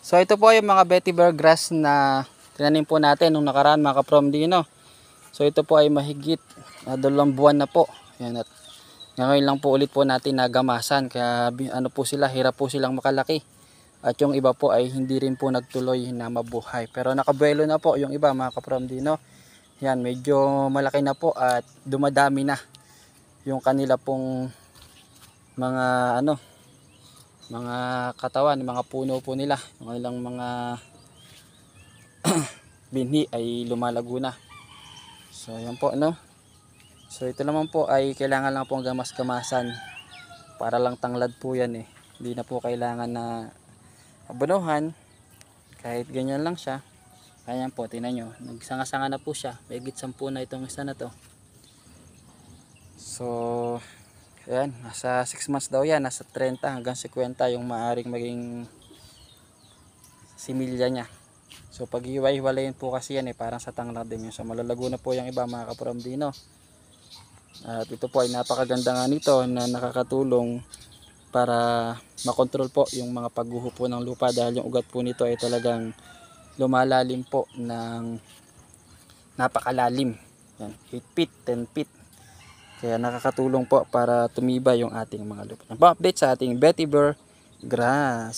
So ito po yung mga vetiver grass na tinanim po natin nung nakaraan mga ka-from Dino. So ito po ay mahigit 2 buwan na po. Yan, at ngayon lang po ulit po natin nagamasan, kaya ano po sila, hirap po silang makalaki. At yung iba po ay hindi rin po nagtuloy na mabuhay. Pero nakabuelo na po yung iba mga ka-from Dino. Yan, medyo malaki na po at dumadami na yung kanila pong mga mga katawan, mga puno po nila. Yung ilang mga binhi ay lumalago na. So yan po So ito naman po ay kailangan lang pong gamas-gamasan. Para lang tanglad po yan eh. Hindi na po kailangan na abunuhan. Kahit ganyan lang siya. Ayan po, tingnan nyo. Nagsanga-sanga na po siya. Mahigit 10 na itong isa na to. So ayan, nasa 6 months daw yan. Nasa 30 hanggang 50 yung maaring maging similya niya. So pag hiwa-hiwalayin po kasi yan eh, parang sa tanglad din yun. So malalago na po yung iba mga ka-from Dino. At ito po ay napakaganda nga nito na nakakatulong para makontrol po yung mga pagguho po ng lupa, dahil yung ugat po nito ay talagang lumalalim po ng napakalalim. Yan, 8 feet, 10 feet. Kaya nakakatulong po para tumibay yung ating mga lupa. Update sa ating vetiver grass.